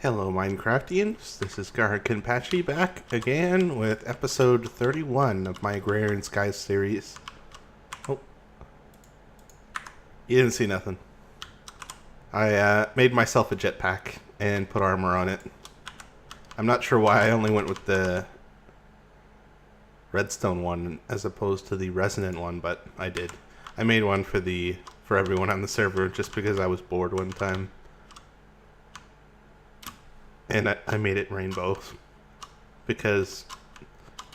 Hello Minecraftians, this is Kenpachi back again with episode 31 of my Agrarian Skies series. Oh, you didn't see nothing. I made myself a jetpack and put armor on it. I'm not sure why I only went with the redstone one as opposed to the resonant one, but I did. I made one for everyone on the server just because I was bored one time. And I made it rainbow because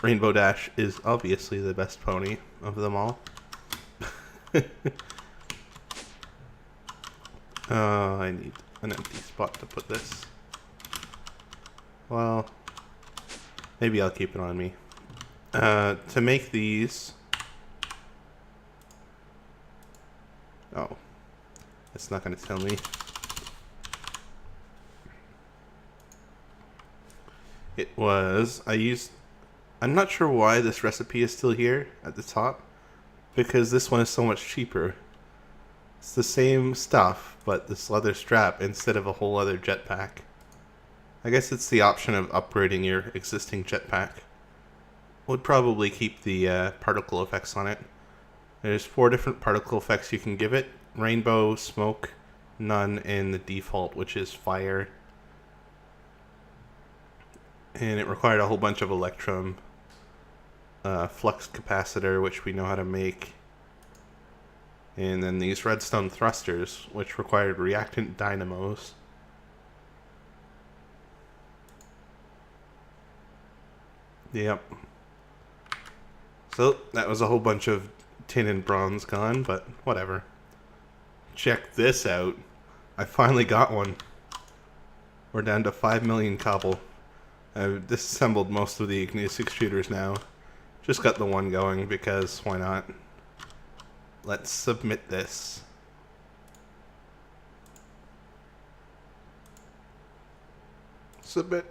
Rainbow Dash is obviously the best pony of them all. I need an empty spot to put this. Well, maybe I'll keep it on me. To make these... Oh, it's not going to tell me. It was, I'm not sure why this recipe is still here at the top, because this one is so much cheaper. It's the same stuff, but this leather strap instead of a whole other jetpack. I guess it's the option of upgrading your existing jetpack. Would probably keep the particle effects on it. There's 4 different particle effects you can give it. Rainbow, smoke, none, and the default, which is fire. And it required a whole bunch of electrum, flux capacitor, which we know how to make, and then these redstone thrusters, which required reactant dynamos. Yep. So that was a whole bunch of tin and bronze gone, but whatever. Check this out. I finally got one. We're down to 5 million cobble. I've disassembled most of the igneous extruders now. Just got the one going because why not? Let's submit this. Submit.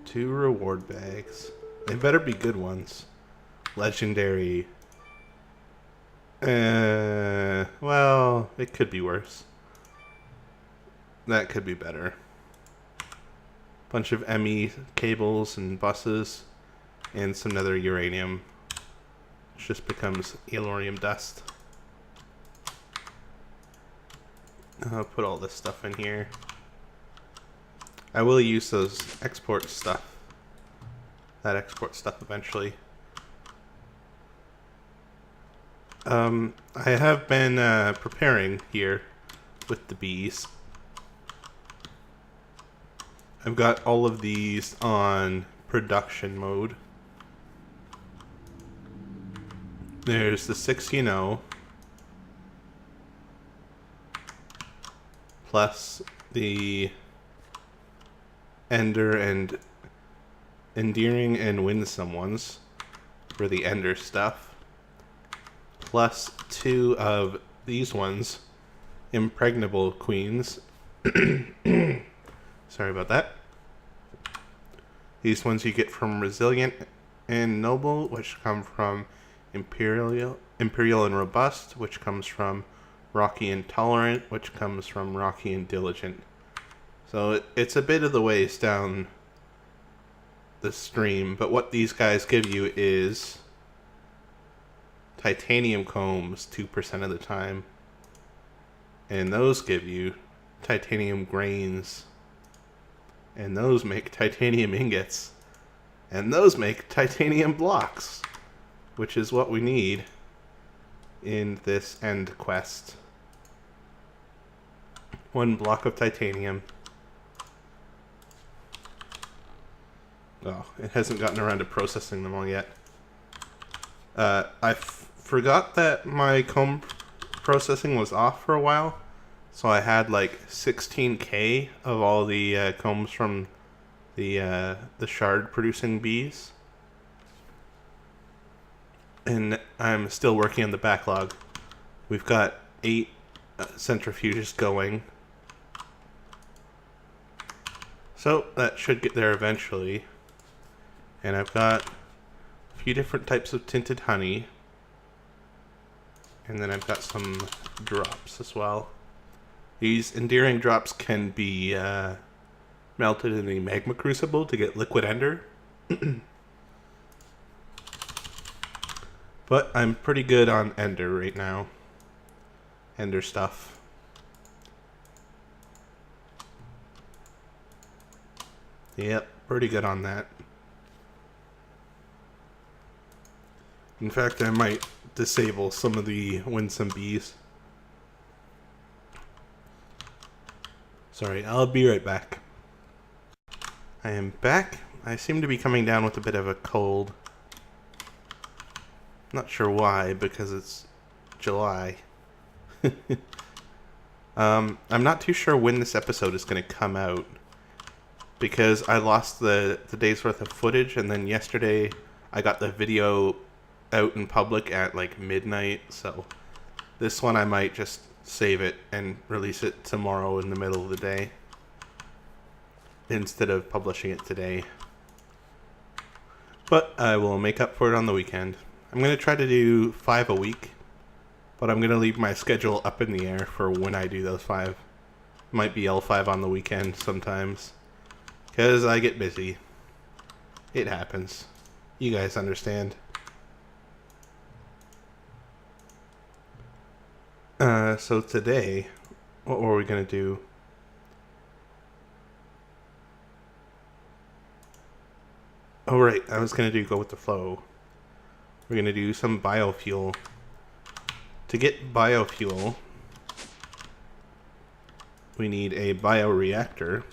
2 reward bags. They better be good ones. Legendary. Well, it could be worse. That could be better. Bunch of ME cables and buses, and some nether uranium, which just becomes elorium dust. I'll put all this stuff in here. I will use those export stuff, eventually. I have been preparing here with the bees. I've got all of these on production mode. There's the 6 plus the Ender and Endearing and Winsome ones for the Ender stuff, plus 2 of these ones, Impregnable Queens. Sorry about that. These ones you get from Resilient and Noble, which come from Imperial and Robust, which comes from Rocky and Tolerant, which comes from Rocky and Diligent. So it's a bit of the ways down the stream, but what these guys give you is titanium combs 2% of the time, and those give you titanium grains. And those make titanium ingots. And those make titanium blocks. Which is what we need in this end quest. 1 block of titanium. Oh, it hasn't gotten around to processing them all yet. I forgot that my comb processing was off for a while. So I had like 16k of all the combs from the shard producing bees. And I'm still working on the backlog. We've got 8 centrifuges going. So that should get there eventually. And I've got a few different types of tinted honey. And then I've got some drops as well. These endearing drops can be melted in the magma crucible to get liquid ender. But I'm pretty good on ender right now. Ender stuff. Yep, pretty good on that. In fact, I might disable some of the winsome bees. Sorry, I'll be right back. I am back. I seem to be coming down with a bit of a cold. Not sure why, because it's July. I'm not too sure when this episode is going to come out, because I lost the day's worth of footage, and then yesterday I got the video out in public at like midnight, so this one I might just save it and release it tomorrow in the middle of the day instead of publishing it today. But I will make up for it on the weekend. I'm going to try to do 5 a week, but I'm going to leave my schedule up in the air for when I do those 5. Might be L5 on the weekend sometimes, because I get busy. It happens. You guys understand. So today, what were we going to do? Oh right, I was going to do go with the flow. We're going to do some biofuel. To get biofuel, we need a bioreactor.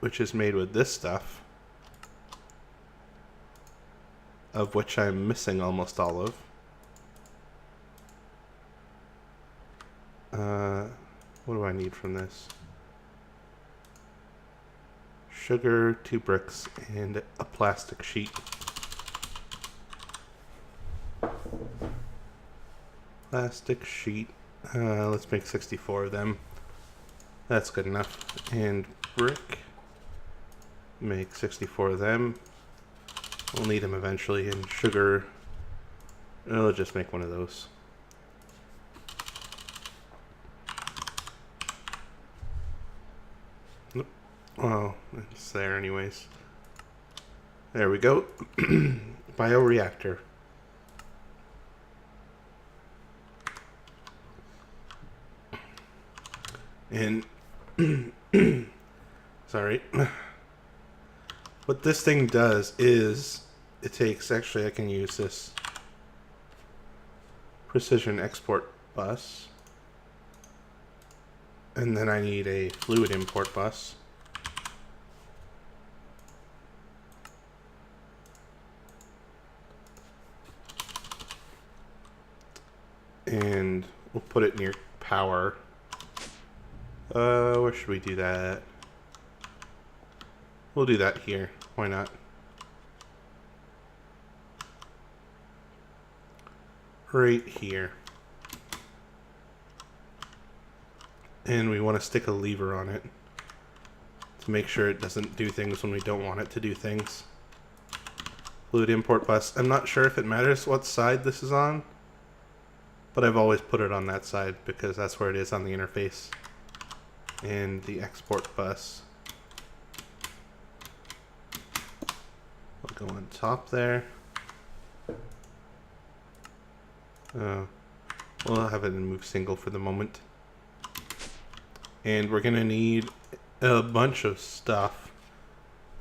Which is made with this stuff, of which I'm missing almost all of. What do I need from this? Sugar, 2 bricks, and a plastic sheet. Plastic sheet. Let's make 64 of them. That's good enough. And brick. Make 64 of them. We'll need them eventually. And sugar. I'll just make one of those. Nope. Oh, it's there anyways. There we go. Bioreactor. And sorry. What this thing does is it takes, actually I can use this precision export bus, and then I need a fluid import bus. And we'll put it near power. Where should we do that? We'll do that here. Why not? Right here. And we want to stick a lever on it to make sure it doesn't do things when we don't want it to do things. Fluid import bus. I'm not sure if it matters what side this is on, but I've always put it on that side because that's where it is on the interface. And the export bus will go on top there. We'll have it in move single for the moment. And we're gonna need a bunch of stuff,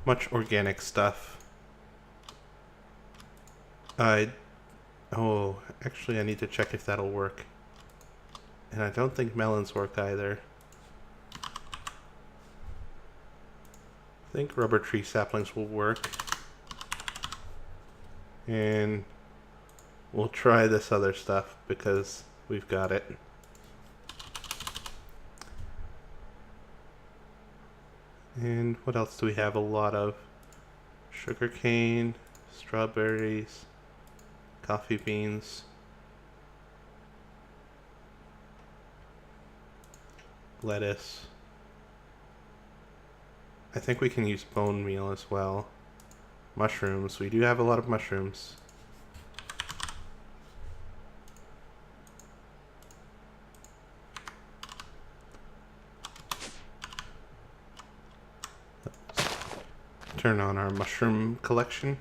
much organic stuff. Oh, actually I need to check if that'll work. And I don't think melons work either. I think rubber tree saplings will work. And we'll try this other stuff because we've got it. And what else do we have a lot of? Sugarcane, strawberries, coffee beans, lettuce. I think we can use bone meal as well. Mushrooms. We do have a lot of mushrooms. Turn on our mushroom collection.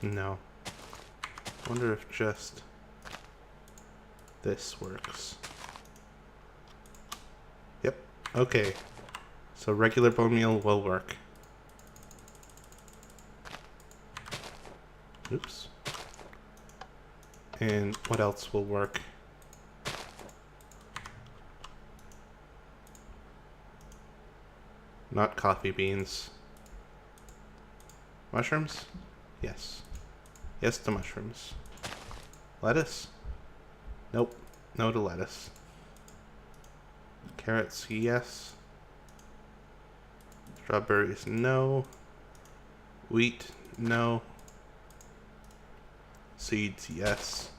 No. Wonder if just this works. Yep. Okay. So regular bone meal will work. Oops. And what else will work? Not coffee beans. Mushrooms? Yes. Yes to mushrooms. Lettuce? Nope. No to lettuce. Carrots, yes. Strawberries, no. Wheat, no. Seeds, yes.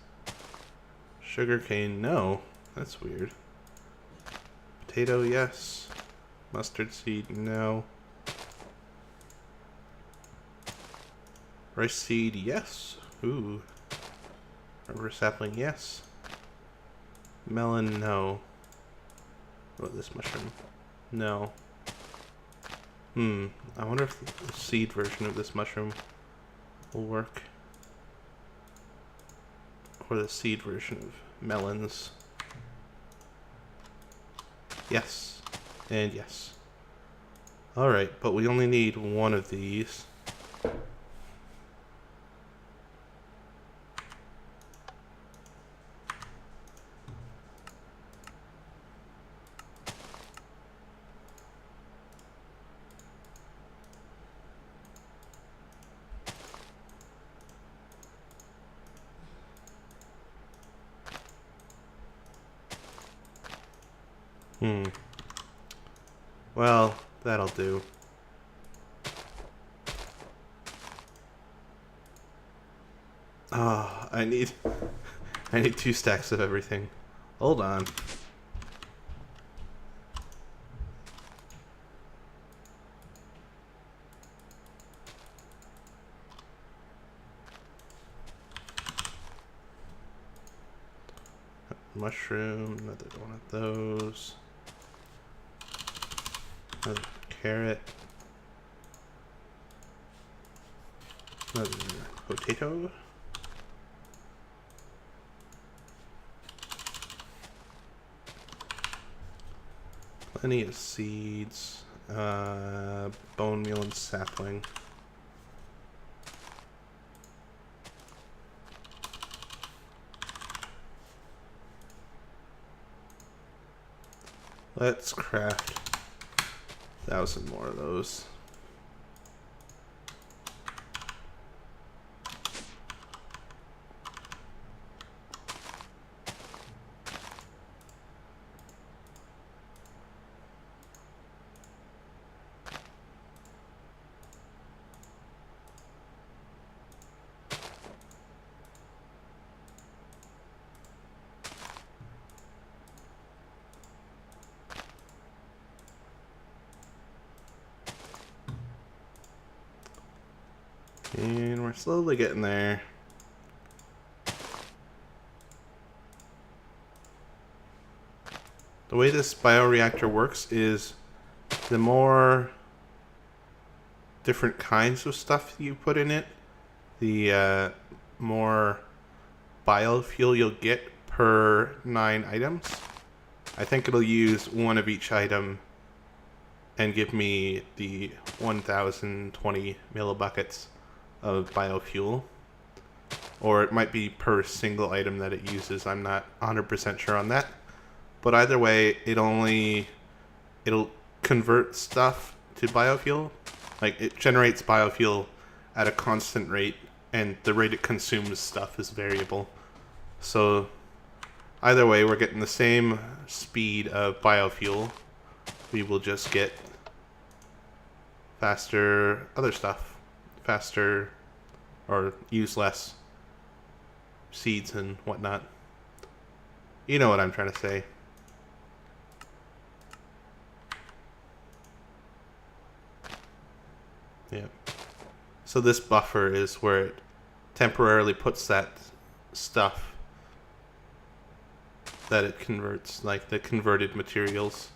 Sugarcane, no. That's weird. Potato, yes. Mustard seed, no. Rice seed, yes. Ooh. Rubber sapling, yes. Melon, no. What about this mushroom? No. I wonder if the seed version of this mushroom will work. Or the seed version of melons. Yes. And yes. Alright, but we only need one of these. Well, that'll do. Oh, I need 2 stacks of everything. Hold on. Mushroom, another one of those. Another carrot. Another potato. Plenty of seeds. Bone meal and sapling. Let's craft 1,000 more of those. And we're slowly getting there. The way this bioreactor works is the more different kinds of stuff you put in it, the more biofuel you'll get per 9 items. I think it'll use one of each item and give me the 1,020 millibuckets of biofuel. Or it might be per single item that it uses. I'm not 100% sure on that. But either way, it'll convert stuff to biofuel. Like, it generates biofuel at a constant rate, and the rate it consumes stuff is variable. So either way, we're getting the same speed of biofuel. We will just get faster other stuff. Faster, or use less seeds and whatnot. You know what I'm trying to say. Yeah. So this buffer is where it temporarily puts that stuff that it converts, like the converted materials,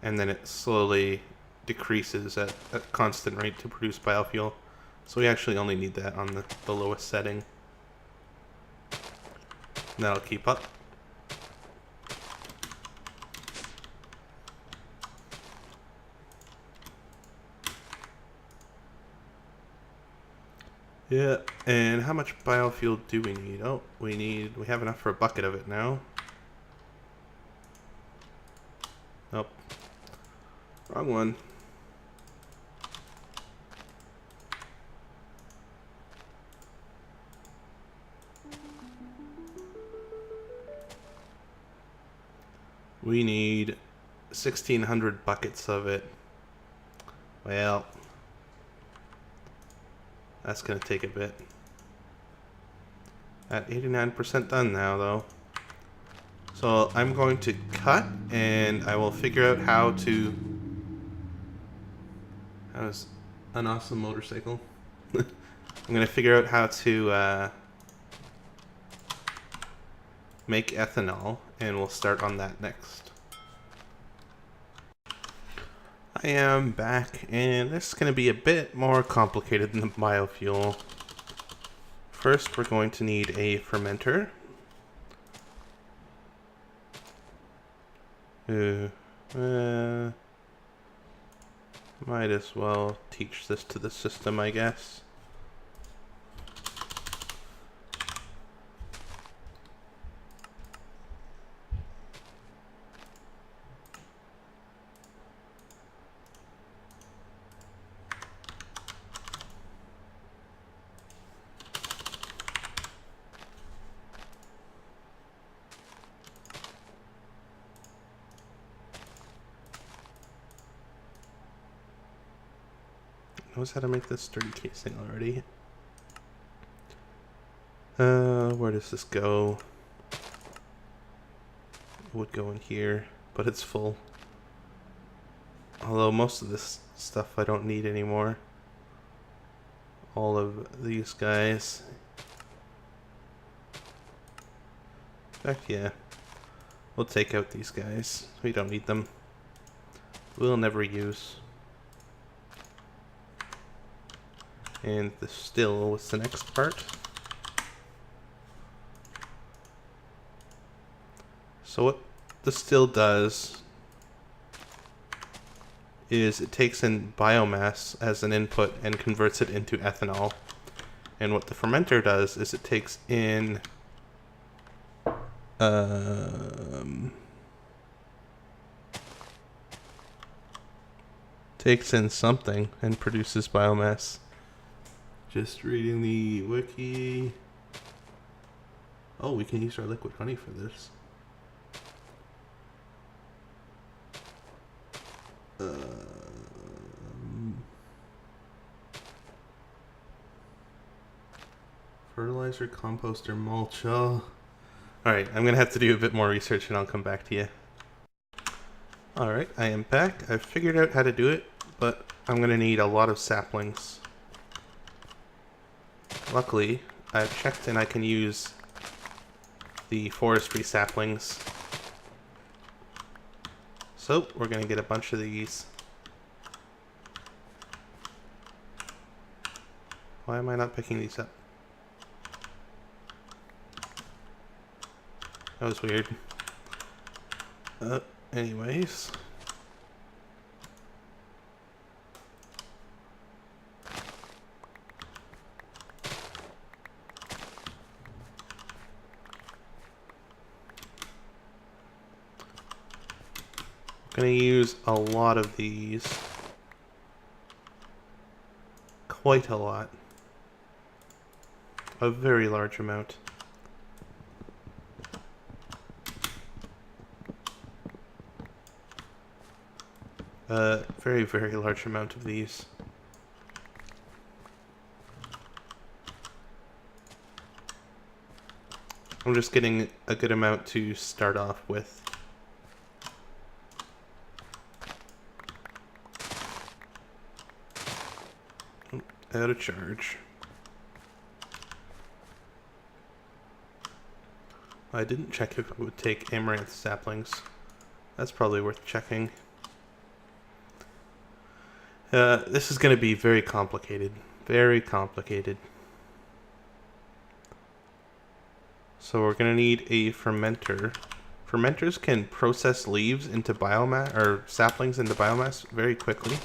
and then it slowly decreases at a constant rate to produce biofuel. So we actually only need that on the lowest setting. And that'll keep up. Yeah, and how much biofuel do we need? Oh, we have enough for a bucket of it now. Nope. Wrong one. We need 1,600 buckets of it. Well, that's gonna take a bit. At 89% done now, though. So I'm going to cut, and I will figure out how to... How's an awesome motorcycle? I'm going to figure out how to make ethanol, and we'll start on that next. I am back, and this is going to be a bit more complicated than the biofuel. First, we're going to need a fermenter. Might as well teach this to the system, I guess. Knows how to make this sturdy casing already. Where does this go? It would go in here, but it's full. Although most of this stuff I don't need anymore. All of these guys. In fact, yeah. We'll take out these guys. We don't need them. We'll never use. And the still was the next part. So what the still does is it takes in biomass as an input and converts it into ethanol. And what the fermenter does is it takes in something and produces biomass. Just reading the wiki. Oh, we can use our liquid honey for this. Fertilizer, compost, or mulch. Oh. Alright, I'm going to have to do a bit more research and I'll come back to you. Alright, I am back. I've figured out how to do it, but I'm going to need a lot of saplings. Luckily, I've checked and I can use the forestry saplings. So, we're going to get a bunch of these. Why am I not picking these up? That was weird. Anyways. I'm gonna use a lot of these. Quite a lot. A very large amount. Very, very large amount of these. I'm just getting a good amount to start off with. Out of charge. I didn't check if it would take amaranth saplings. That's probably worth checking. This is going to be very complicated. Very complicated. So we're going to need a fermenter. Fermenters can process leaves into biomass, or saplings into biomass very quickly.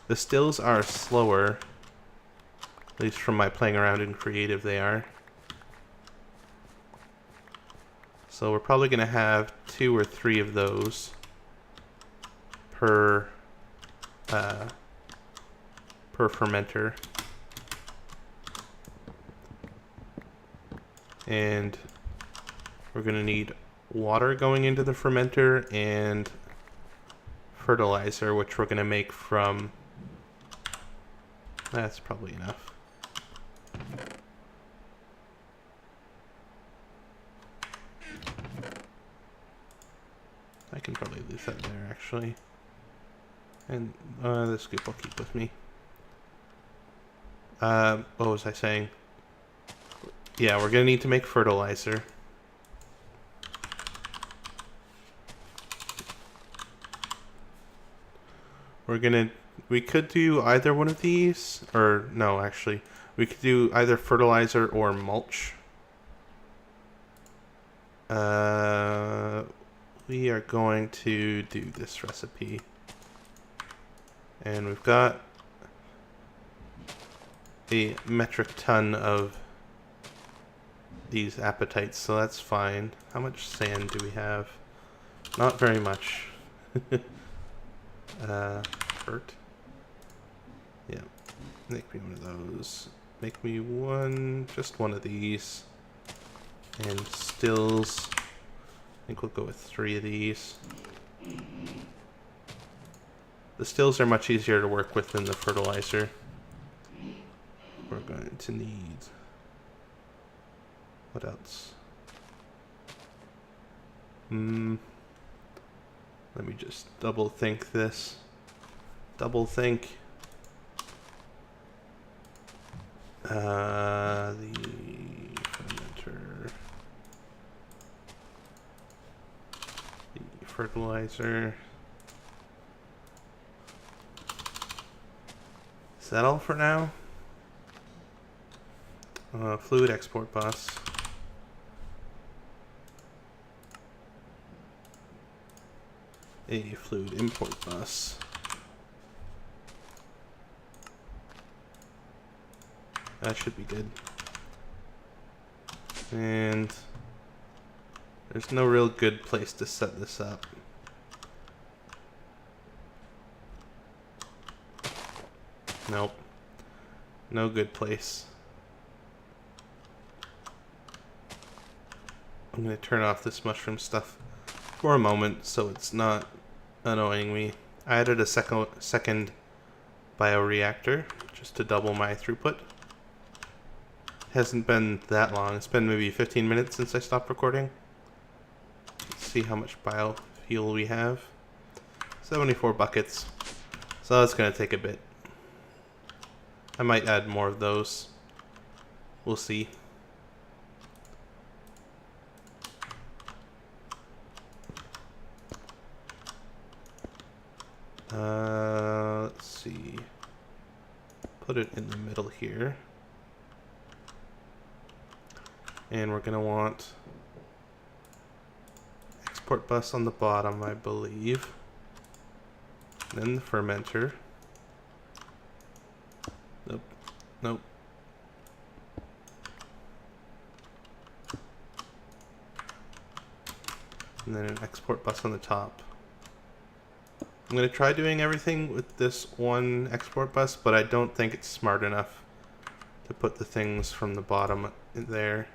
The stills are slower. At least from my playing around in creative, they are. So we're probably going to have 2 or 3 of those per fermenter. And we're going to need water going into the fermenter and fertilizer, which we're going to make from... That's probably enough. I can probably leave that there, actually. And this scoop will keep with me. What was I saying? Yeah, we're going to need to make fertilizer. We could do either one of these, or no, actually. We could do either fertilizer or mulch. We are going to do this recipe. And we've got a metric ton of these appetites, so that's fine. How much sand do we have? Not very much. Hurt. Yeah. Make me one of those. Make me just one of these. And stills. I think we'll go with 3 of these. The stills are much easier to work with than the fertilizer. We're going to need... What else? Let me just double think this. Double think. The fermenter. The fertilizer. Is that all for now? Fluid export bus. A fluid import bus. That should be good. And there's no real good place to set this up. Nope. No good place. I'm going to turn off this mushroom stuff for a moment so it's not annoying me. I added a second bioreactor just to double my throughput. Hasn't been that long. It's been maybe 15 minutes since I stopped recording. Let's see how much biofuel we have. 74 buckets. So that's going to take a bit. I might add more of those. We'll see. Let's see. Put it in the middle here. And we're going to want export bus on the bottom, I believe. Then the fermenter. Nope. Nope. And then an export bus on the top. I'm going to try doing everything with this one export bus, but I don't think it's smart enough to put the things from the bottom in there.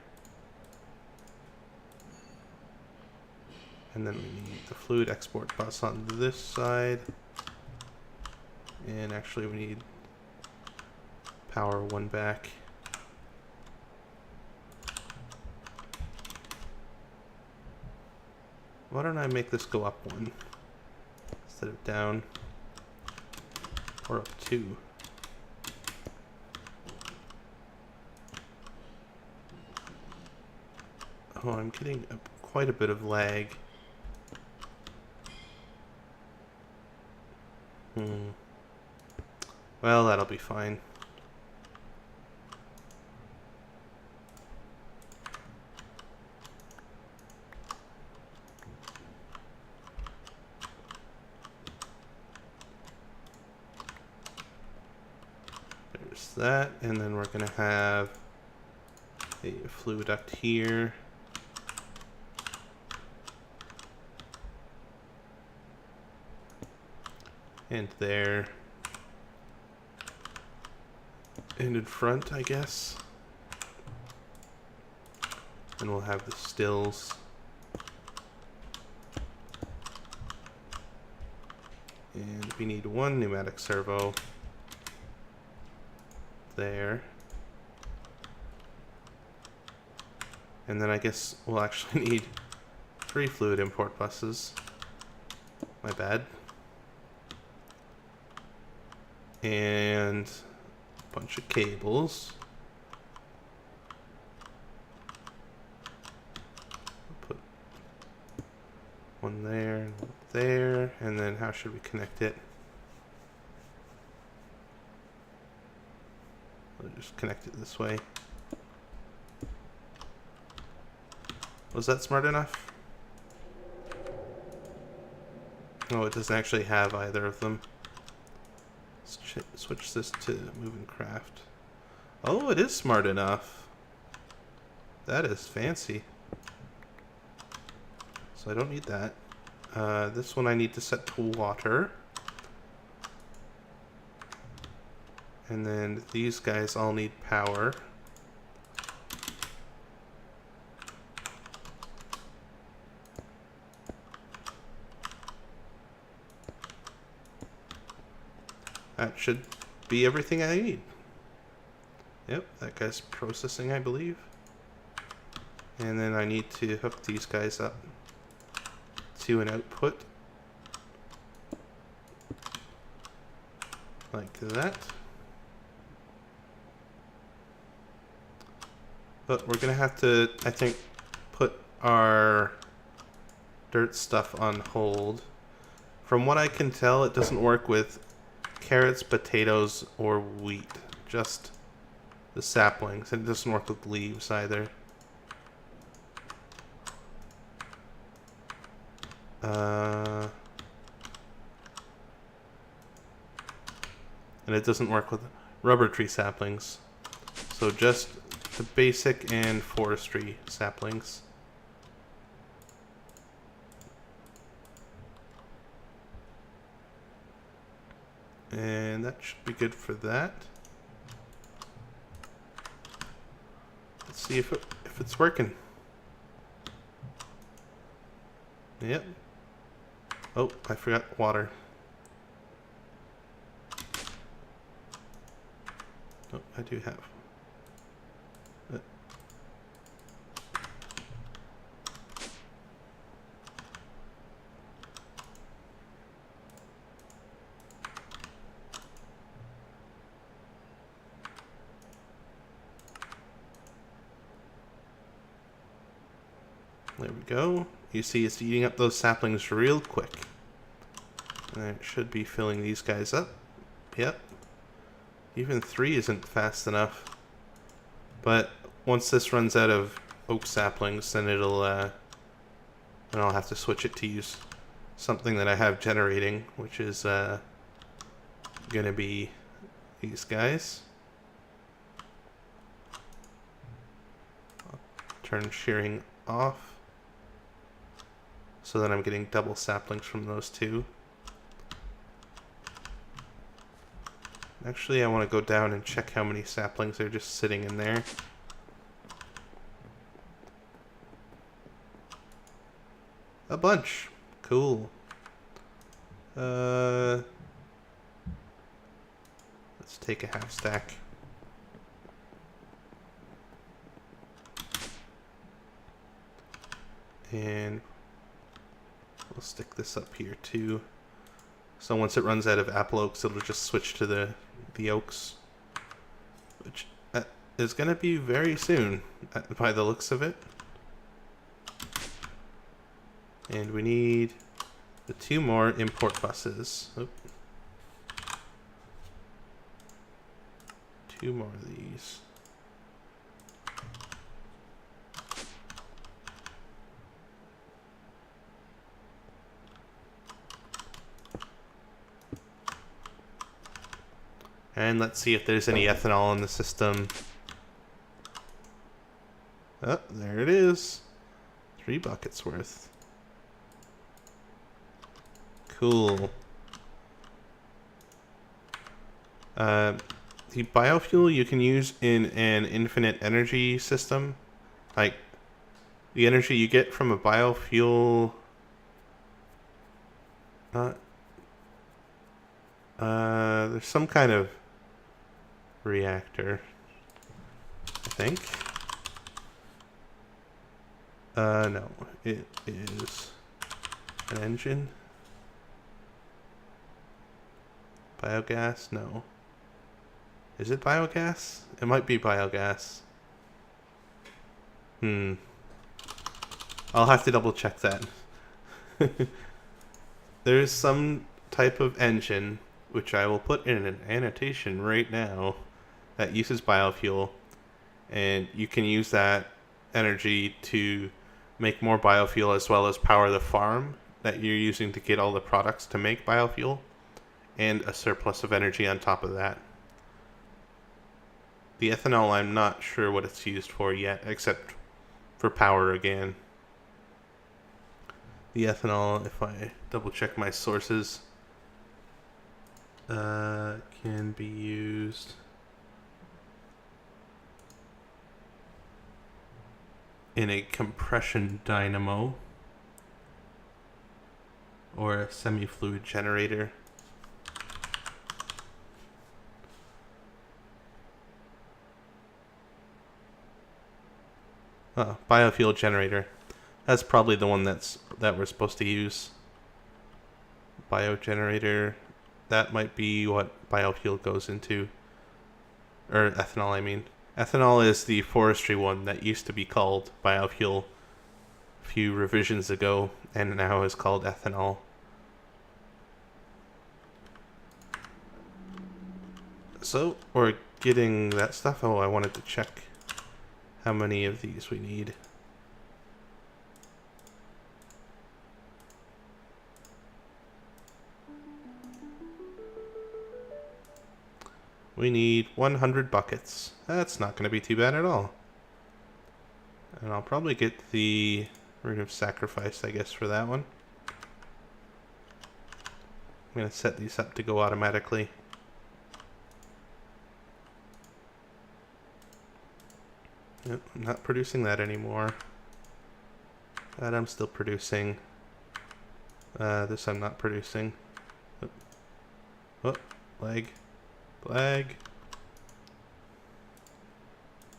And then we need the fluid export bus on this side. And actually we need power one back. Why don't I make this go up one instead of down, or up two? Oh, I'm getting quite a bit of lag. Well, that'll be fine. There's that, and then we're going to have a fluid duct here. And there. And in front, I guess. And we'll have the stills. And we need one pneumatic servo. There. And then I guess we'll actually need 3 fluid import buses. My bad. And a bunch of cables. Put one there and one there, and then how should we connect it? We'll just connect it this way. Was that smart enough? Oh, it doesn't actually have either of them. Let's switch this to move and craft. Oh, it is smart enough. That is fancy. So I don't need that. This one I need to set to water. And then these guys all need power. That should be everything I need. Yep, that guy's processing, I believe. And then I need to hook these guys up to an output. Like that. But we're gonna have to, I think, put our dirt stuff on hold. From what I can tell, it doesn't work with carrots, potatoes, or wheat. Just the saplings. And it doesn't work with leaves either. And it doesn't work with rubber tree saplings. So just the basic and forestry saplings. And that should be good for that. Let's see if it's working. Yep. Oh, I forgot water. Oh, I do have. There we go. You see it's eating up those saplings real quick. And it should be filling these guys up. Yep. Even 3 isn't fast enough. But once this runs out of oak saplings, then it'll then I'll have to switch it to use something that I have generating, which is gonna be these guys. I'll turn shearing off. So then I'm getting double saplings from those 2. Actually, I want to go down and check how many saplings are just sitting in there. A bunch. Cool. Let's take a half stack. And we'll stick this up here too. So once it runs out of apple oaks, it'll just switch to the oaks, which is going to be very soon, by the looks of it. And we need the 2 more import buses. Oop. 2 more of these. And let's see if there's any ethanol in the system. Oh, there it is. 3 buckets worth. Cool. The biofuel you can use in an infinite energy system. Like, the energy you get from a biofuel... there's some kind of reactor, I think. No, it is an engine. Biogas? No. Is it biogas? It might be biogas. I'll have to double check that. There's some type of engine, which I will put in an annotation right now, that uses biofuel, and you can use that energy to make more biofuel as well as power the farm that you're using to get all the products to make biofuel, and a surplus of energy on top of that. The ethanol, I'm not sure what it's used for yet, except for power again. The ethanol, if I double check my sources, can be used in a compression dynamo or a semi-fluid generator. Biofuel generator. That's probably the one that we're supposed to use. Biogenerator. That might be what biofuel goes into. Or ethanol, I mean. Ethanol is the forestry one that used to be called biofuel a few revisions ago, and now is called ethanol. So, we're getting that stuff. Oh, I wanted to check how many of these we need. We need 100 buckets. That's not going to be too bad at all. And I'll probably get the Rune of Sacrifice, I guess, for that one. I'm going to set these up to go automatically. Yep, I'm not producing that anymore. That I'm still producing. This I'm not producing. Oh, lag. Flag.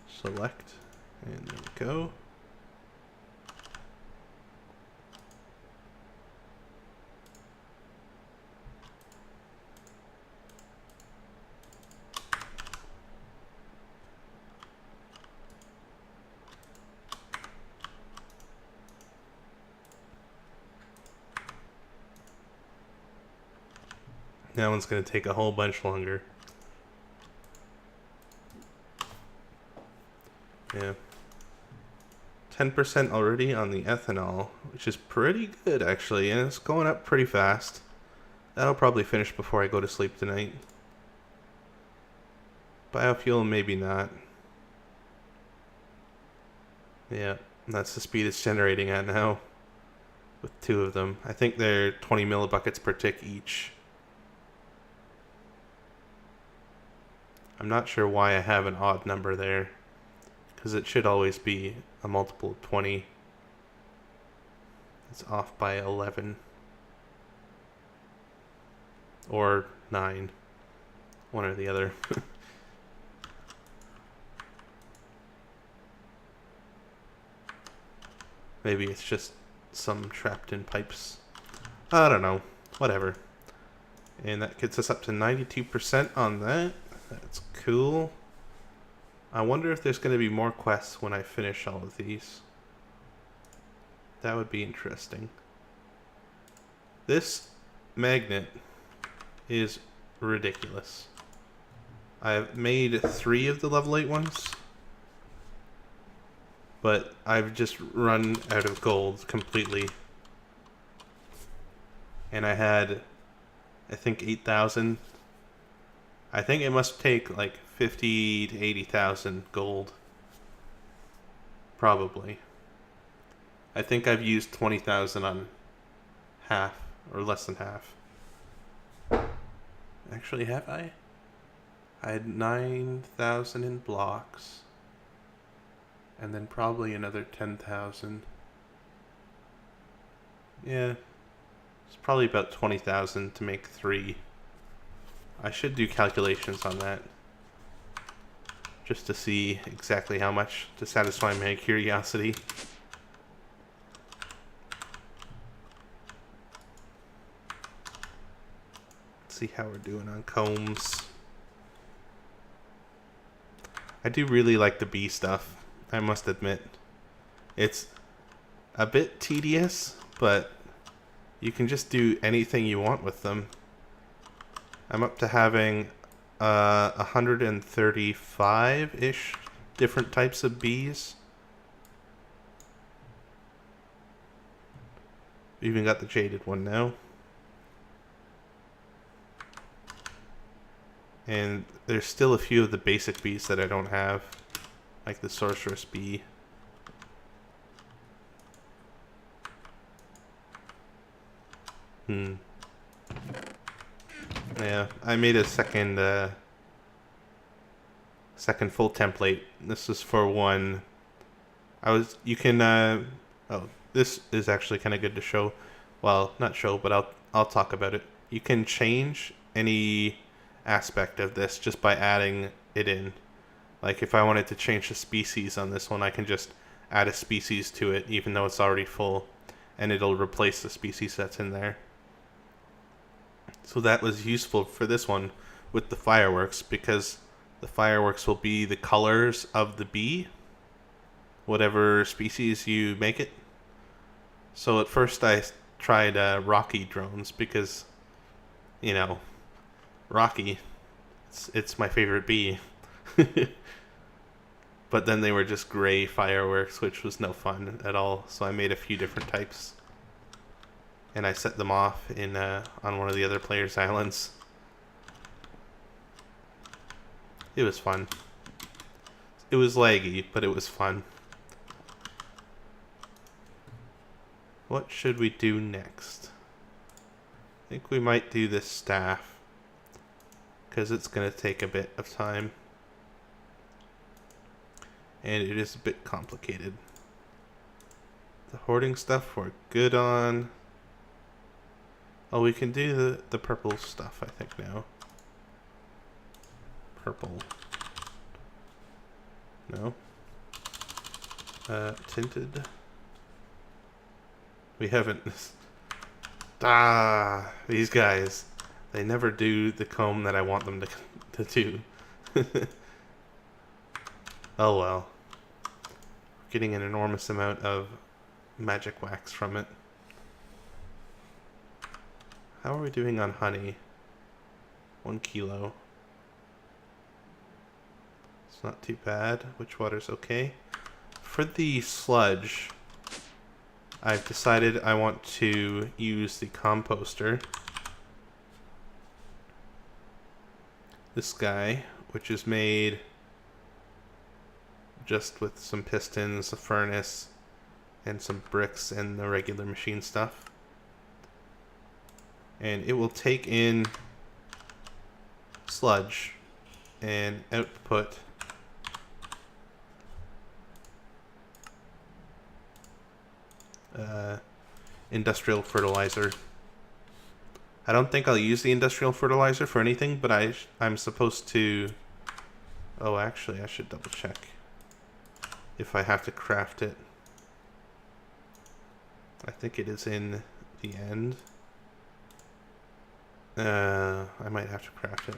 Select. And there we go. That one's going to take a whole bunch longer. Yeah. 10% already on the ethanol, which is pretty good actually, and it's going up pretty fast. That'll probably finish before I go to sleep tonight. Biofuel, maybe not. Yeah, that's the speed it's generating at now. With 2 of them. I think they're 20 millibuckets per tick each. I'm not sure why I have an odd number there, because it should always be a multiple of 20. It's off by 11. Or 9. One or the other. Maybe it's just some trapped in pipes. I don't know. Whatever. And that gets us up to 92% on that. That's cool. I wonder if there's going to be more quests when I finish all of these. That would be interesting. This magnet is ridiculous. I've made 3 of the level 8 ones, but I've just run out of gold completely. And I had, I think, 8,000. I think it must take like 50 to 80,000 gold. Probably. I think I've used 20,000 on half, or less than half. Actually, have I? I had 9,000 in blocks. And then probably another 10,000. Yeah. It's probably about 20,000 to make 3. I should do calculations on that. Just to see exactly how much to satisfy my curiosity. Let's see how we're doing on combs. I do really like the bee stuff, I must admit. It's a bit tedious, but you can just do anything you want with them. I'm up to having 135-ish different types of bees. Even got the jaded one now. And there's still a few of the basic bees that I don't have, like the sorceress bee. Yeah, I made a second full template. This is for one. You can oh, this is actually kind of good to show. Well, not show, but I'll talk about it. You can change any aspect of this just by adding it in. Like if I wanted to change the species on this one, I can just add a species to it even though it's already full, and it'll replace the species that's in there. So that was useful for this one with the fireworks, because the fireworks will be the colors of the bee, whatever species you make it. So at first I tried Rocky drones because, you know, Rocky, it's my favorite bee. But then they were just gray fireworks, which was no fun at all. So I made a few different types. And I set them off in on one of the other players' islands. It was fun. It was laggy, but it was fun. What should we do next? I think we might do this staff, because it's going to take a bit of time. And it is a bit complicated. The hoarding stuff we're good on. Oh, we can do the purple stuff, I think, now. Purple. No. Tinted. We haven't... These guys. They never do the comb that I want them to do. Oh well. We're getting an enormous amount of magic wax from it. How are we doing on honey? 1 kilo. It's not too bad. Witch water's okay. For the sludge, I've decided I want to use the composter. This guy, which is made just with some pistons, a furnace, and some bricks and the regular machine stuff. And it will take in sludge and output industrial fertilizer. I don't think I'll use the industrial fertilizer for anything, but I'm supposed to... Oh, actually, I should double check if I have to craft it. I think it is in the end. I might have to craft it.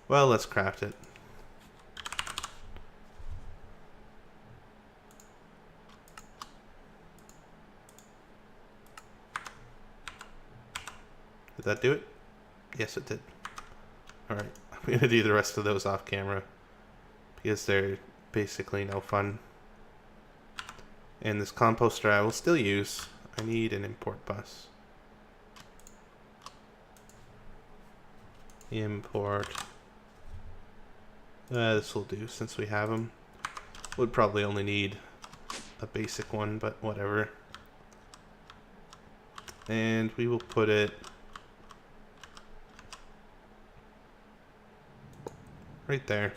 Well, let's craft it. Did that do it? Yes, it did. Alright, I'm going to do the rest of those off camera because they're basically no fun. And this composter I will still use. I need an import bus. Import. This will do since we have them. Would probably only need a basic one, but whatever. And we will put it right there.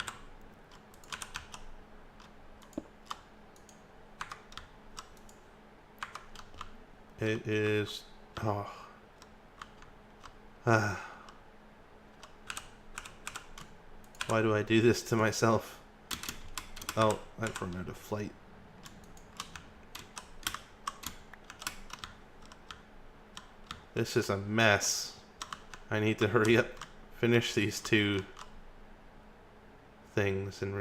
It is... oh. Why do I do this to myself? Oh, I've run out of flight. This is a mess. I need to hurry up, finish these two things and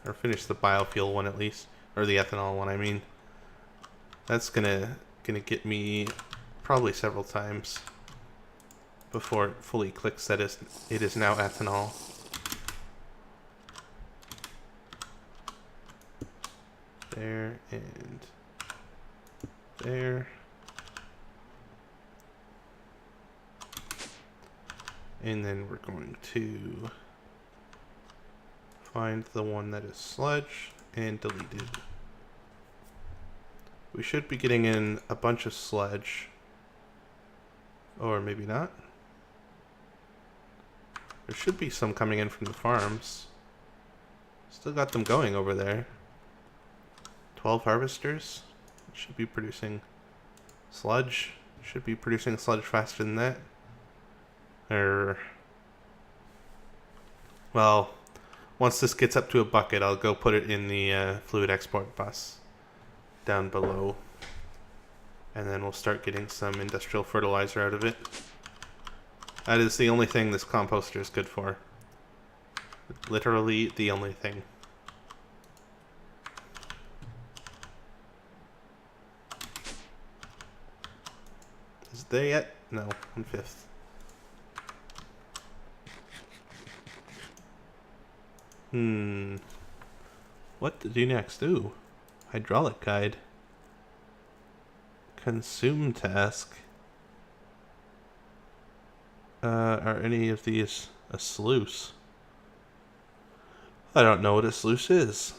or finish the biofuel one at least, or the ethanol one. I mean, that's gonna get me probably several times before it fully clicks that it is now ethanol. There and there. And then we're going to find the one that is sludge and delete it. We should be getting in a bunch of sludge. Or maybe not. There should be some coming in from the farms. Still got them going over there. 12 harvesters. Should be producing sludge. Should be producing sludge faster than that. Well, once this gets up to a bucket, I'll go put it in the fluid export bus down below. And then we'll start getting some industrial fertilizer out of it. That is the only thing this composter is good for. Literally the only thing. Is it there yet? No, 1/5. What to do next? Ooh, hydraulic guide. Consume task. Are any of these a sluice? I don't know what a sluice is.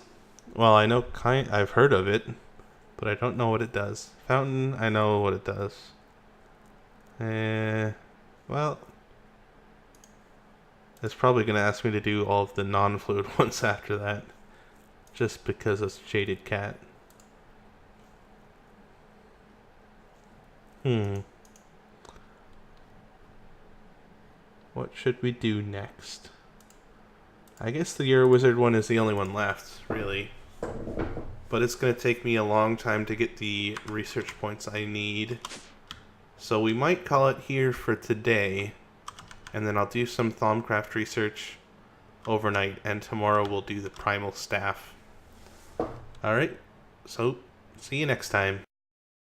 Well, I know I've heard of it, but I don't know what it does. Fountain, I know what it does. Well, it's probably going to ask me to do all of the non-fluid ones after that, just because it's Jaded Cat. What should we do next? I guess the Euro Wizard one is the only one left, really. But it's going to take me a long time to get the research points I need. So we might call it here for today. And then I'll do some Thaumcraft research overnight. And tomorrow we'll do the Primal Staff. Alright, so see you next time.